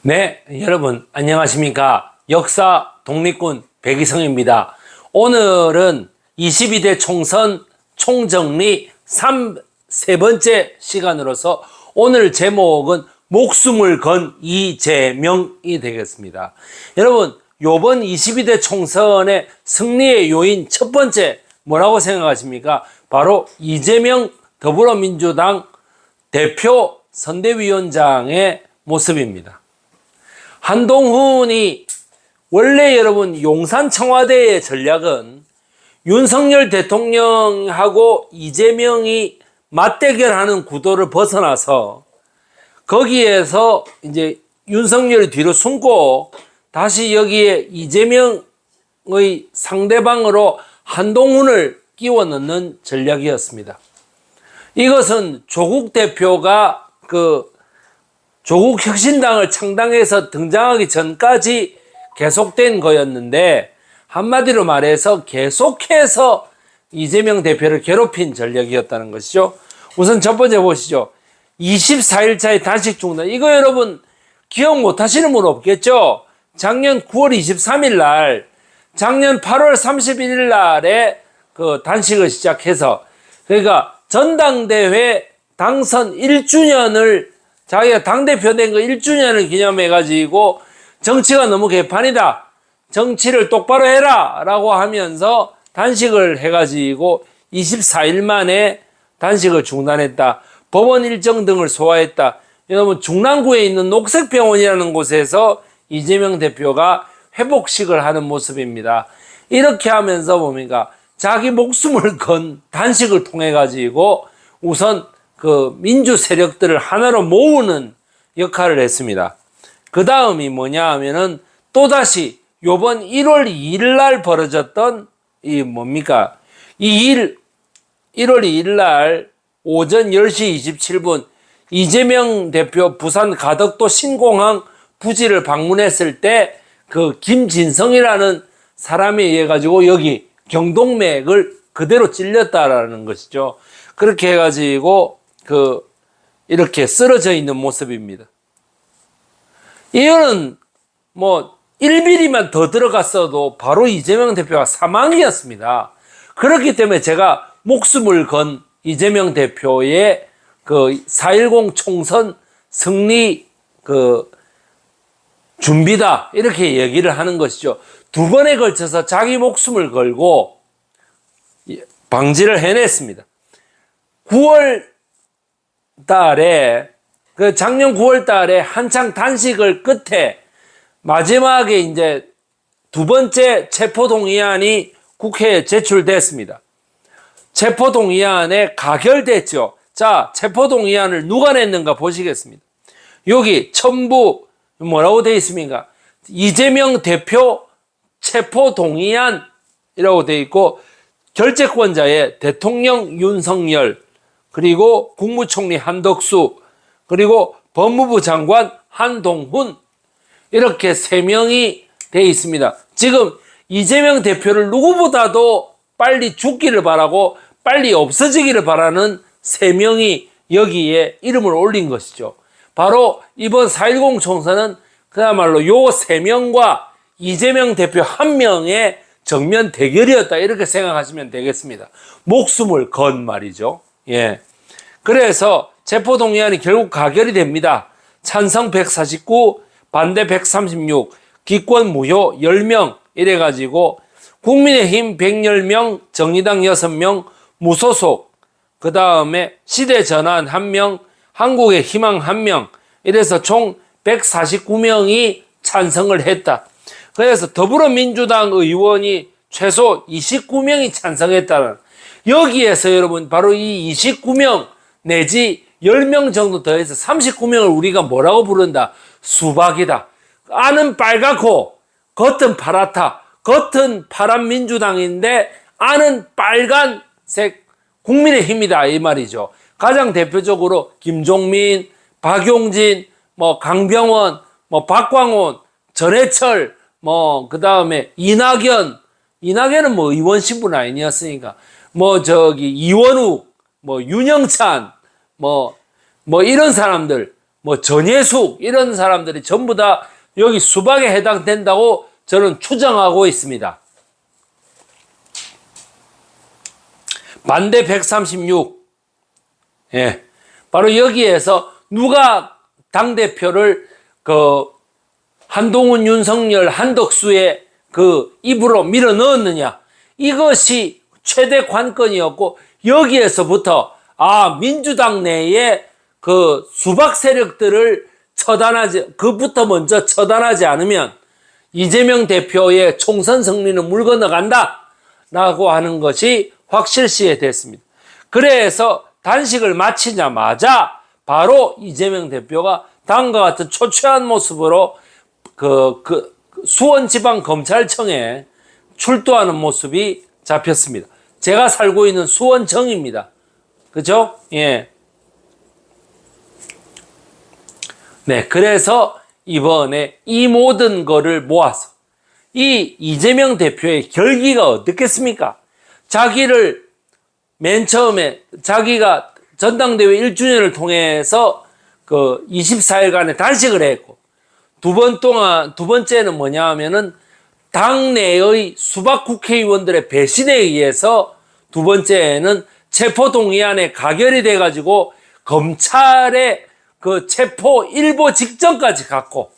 네, 여러분 안녕하십니까? 역사 독립군 백이성입니다. 오늘은 22대 총선 총정리 세 번째 시간으로서 오늘 제목은 목숨을 건 이재명이 되겠습니다. 여러분, 요번 22대 총선의 승리의 요인 첫 번째 뭐라고 생각하십니까? 바로 이재명 더불어민주당 대표 선대위원장의 모습입니다. 한동훈이 원래 여러분 용산 청와대의 전략은 윤석열 대통령하고 이재명이 맞대결하는 구도를 벗어나서 거기에서 이제 윤석열이 뒤로 숨고 다시 여기에 이재명의 상대방으로 한동훈을 끼워 넣는 전략이었습니다. 이것은 조국 대표가 조국 혁신당을 창당해서 등장하기 전까지 계속된 거였는데, 한마디로 말해서 계속해서 이재명 대표를 괴롭힌 전략이었다는 것이죠. 우선 첫 번째 보시죠. 24일차의 단식 중단. 이거 여러분 기억 못 하시는 분 없겠죠? 작년 9월 23일 날, 작년 8월 31일 날에 그 단식을 시작해서, 그러니까 전당대회 당선 1주년을 자기가 당대표 된 거 1주년을 기념해가지고 정치가 너무 개판이다, 정치를 똑바로 해라 라고 하면서 단식을 해가지고 24일 만에 단식을 중단했다. 법원 일정 등을 소화했다. 여러분, 중랑구에 있는 녹색병원이라는 곳에서 이재명 대표가 회복식을 하는 모습입니다. 이렇게 하면서 뭡니까? 자기 목숨을 건 단식을 통해 가지고 우선 그 민주 세력들을 하나로 모으는 역할을 했습니다. 그 다음이 뭐냐 하면은 또다시 요번 1월 2일 날 벌어졌던 이 뭡니까? 1월 2일 날 오전 10시 27분 이재명 대표 부산 가덕도 신공항 부지를 방문했을 때 그 김진성이라는 사람에 의해 가지고 여기 경동맥을 그대로 찔렸다라는 것이죠. 그렇게 해가지고 이렇게 쓰러져 있는 모습입니다. 이거는 뭐 1mm만 더 들어갔어도 바로 이재명 대표가 사망이었습니다. 그렇기 때문에 제가 목숨을 건 이재명 대표의 4.10 총선 승리 준비다, 이렇게 얘기를 하는 것이죠. 두 번에 걸쳐서 자기 목숨을 걸고 방지를 해냈습니다. 9월 달에 작년 9월 달에 한창 단식을 끝에 마지막에 이제 두 번째 체포동의안이 국회에 제출됐습니다. 체포동의안에 가결됐죠. 자, 체포동의안을 누가 냈는가 보시겠습니다. 여기 첨부 뭐라고 되어 있습니까? 이재명 대표 체포동의안이라고 되어 있고, 결재권자의 대통령 윤석열, 그리고 국무총리 한덕수, 그리고 법무부 장관 한동훈, 이렇게 3명이 되어 있습니다. 지금 이재명 대표를 누구보다도 빨리 죽기를 바라고 빨리 없어지기를 바라는 3명이 여기에 이름을 올린 것이죠. 바로 이번 4.10 총선은 그야말로 요 3명과 이재명 대표 1명의 정면 대결이었다, 이렇게 생각하시면 되겠습니다. 목숨을 건 말이죠. 예. 그래서 체포동의안이 결국 가결이 됩니다. 찬성 149, 반대 136, 기권 무효 10명, 이래가지고 국민의힘 110명, 정의당 6명, 무소속, 그 다음에 시대전환 1명, 한국의 희망 1명, 이래서 총 149명이 찬성을 했다. 그래서 더불어민주당 의원이 최소 29명이 찬성했다는, 여기에서 여러분 바로 이 29명 내지 10명 정도 더해서 39명을 우리가 뭐라고 부른다? 수박이다. 안은 빨갛고 겉은 파랗다. 겉은 파란 민주당인데 안은 빨간색 국민의힘이다, 이 말이죠. 가장 대표적으로 김종민, 박용진, 강병원, 박광온, 전해철, 그 다음에 이낙연은 의원 신분 아니었으니까, 이원욱, 윤영찬, 이런 사람들, 뭐 전예숙 이런 사람들이 전부 다 여기 수박에 해당된다고 저는 추정하고 있습니다. 반대 136. 예. 바로 여기에서 누가 당대표를 한동훈, 윤석열, 한덕수의 입으로 밀어 넣었느냐. 이것이 최대 관건이었고, 여기에서부터, 민주당 내에 수박 세력들을 그부터 먼저 처단하지 않으면 이재명 대표의 총선 승리는 물 건너간다. 라고 하는 것이 확실시에 됐습니다. 그래서 단식을 마치자마자 바로 이재명 대표가 다음과 같은 초췌한 모습으로 수원지방검찰청에 출두하는 모습이 잡혔습니다. 제가 살고 있는 수원정입니다. 그죠? 예. 네. 그래서 이번에 이 모든 거를 모아서 이 이재명 대표의 결기가 어떻겠습니까? 자기를 맨 처음에 자기가 전당대회 1주년을 통해서 24일간의 단식을 했고, 두 번째는 뭐냐 하면은 당내의 수박 국회의원들의 배신에 의해서 두 번째는 체포동의안에 가결이 돼가지고 검찰의 체포 일보 직전까지 갔고,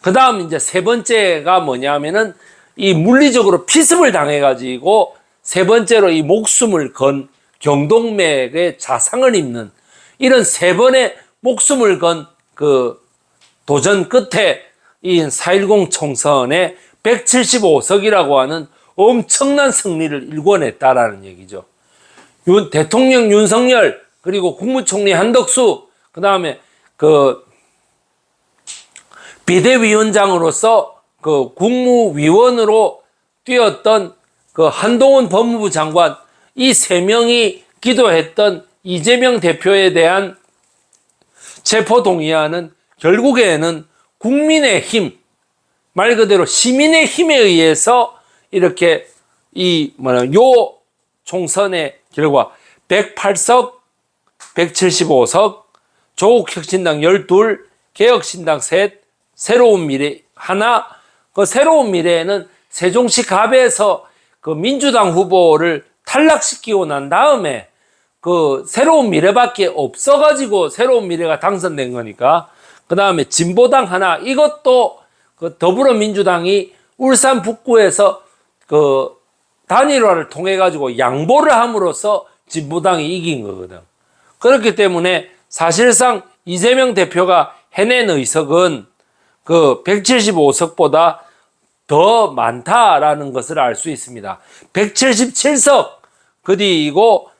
그 다음 이제 세 번째가 뭐냐 하면은 이 물리적으로 피습을 당해가지고 세 번째로 이 목숨을 건 경동맥의 자상을 입는 이런 세 번의 목숨을 건 도전 끝에 이 4.10 총선에 175석이라고 하는 엄청난 승리를 일궈냈다라는 얘기죠. 대통령 윤석열, 그리고 국무총리 한덕수, 그 다음에 비대위원장으로서 국무위원으로 뛰었던 한동훈 법무부 장관, 이 세 명이 기도했던 이재명 대표에 대한 체포동의안은 결국에는 국민의힘, 말 그대로 시민의 힘에 의해서 이렇게 요 총선의 결과 108석, 175석, 조국혁신당 12, 개혁신당 3, 새로운 미래 하나. 새로운 미래에는 세종시 갑에서 민주당 후보를 탈락시키고 난 다음에 새로운 미래밖에 없어가지고 새로운 미래가 당선된 거니까. 그 다음에 진보당 하나. 이것도 더불어민주당이 울산 북구에서 단일화를 통해 가지고 양보를 함으로써 진보당이 이긴 거거든. 그렇기 때문에 사실상 이재명 대표가 해낸 의석은 175석보다 더 많다라는 것을 알 수 있습니다. 177석, 그리고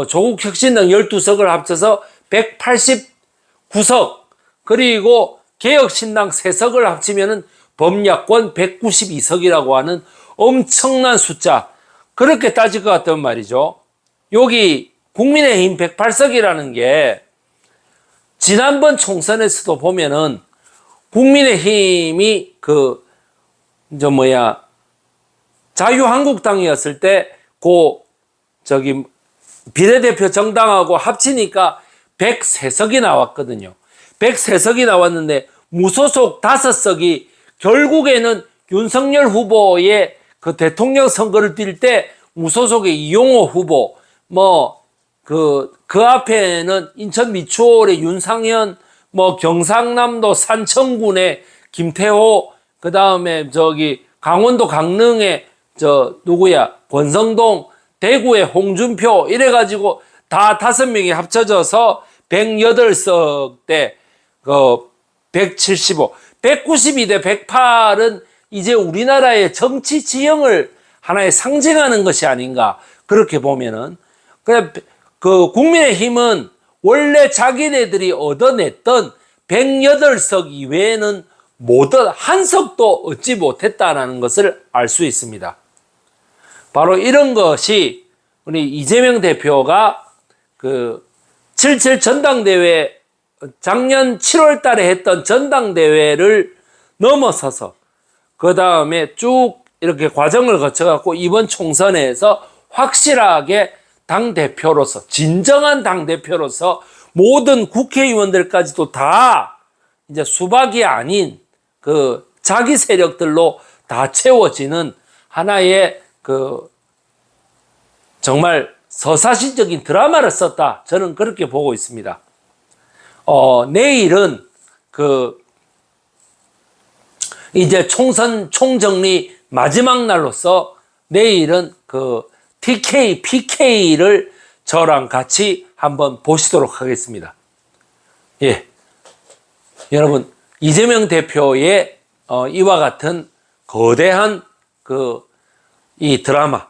조국혁신당 12석을 합쳐서 189석, 그리고 개혁신당 3석을 합치면은 범야권 192석이라고 하는 엄청난 숫자. 그렇게 따질 것 같다면 말이죠. 여기 국민의힘 108석이라는 게 지난번 총선에서도 보면은 국민의힘이 자유한국당이었을 때 비례대표 정당하고 합치니까 103석이 나왔거든요. 103석이 나왔는데 무소속 5석이 결국에는 윤석열 후보의 대통령 선거를 뛸 때 무소속의 이용호 후보, 그 앞에는 인천 미추홀의 윤상현, 경상남도 산청군의 김태호, 그 다음에 강원도 강릉의 권성동, 대구의 홍준표, 이래가지고 다 5명이 합쳐져서 108석 대 175, 192 대 108은 이제 우리나라의 정치 지형을 하나의 상징하는 것이 아닌가. 그렇게 보면은. 국민의힘은 원래 자기네들이 얻어냈던 108석 이외에는 한 석도 얻지 못했다는 것을 알 수 있습니다. 바로 이런 것이 우리 이재명 대표가 7.7 전당대회, 작년 7월 달에 했던 전당대회를 넘어서서 그 다음에 쭉 이렇게 과정을 거쳐갖고 이번 총선에서 확실하게 당대표로서, 진정한 당대표로서 모든 국회의원들까지도 다 이제 수박이 아닌 그 자기 세력들로 다 채워지는 하나의 그 정말 서사시적인 드라마를 썼다. 저는 그렇게 보고 있습니다. 내일은 이제 총선 총정리 마지막 날로서 내일은 TK, PK를 저랑 같이 한번 보시도록 하겠습니다. 예. 여러분, 이재명 대표의 이와 같은 거대한 이 드라마,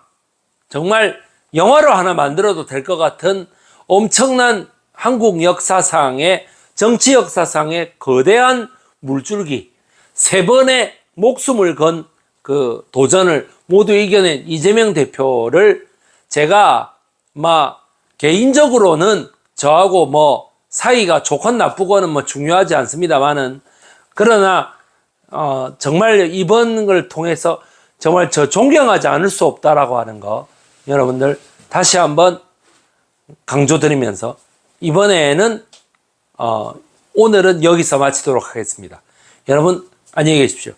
정말 영화로 하나 만들어도 될 것 같은 엄청난 한국 역사상의, 정치 역사상의 거대한 물줄기, 3번의 목숨을 건 그 도전을 모두 이겨낸 이재명 대표를 제가 개인적으로는 저하고 사이가 좋건 나쁘고는 중요하지 않습니다만은, 그러나 정말 이번 걸 통해서 정말 저 존경하지 않을 수 없다라고 하는 거 여러분들 다시 한번 강조드리면서 이번에는 오늘은 여기서 마치도록 하겠습니다. 여러분 안녕히 계십시오.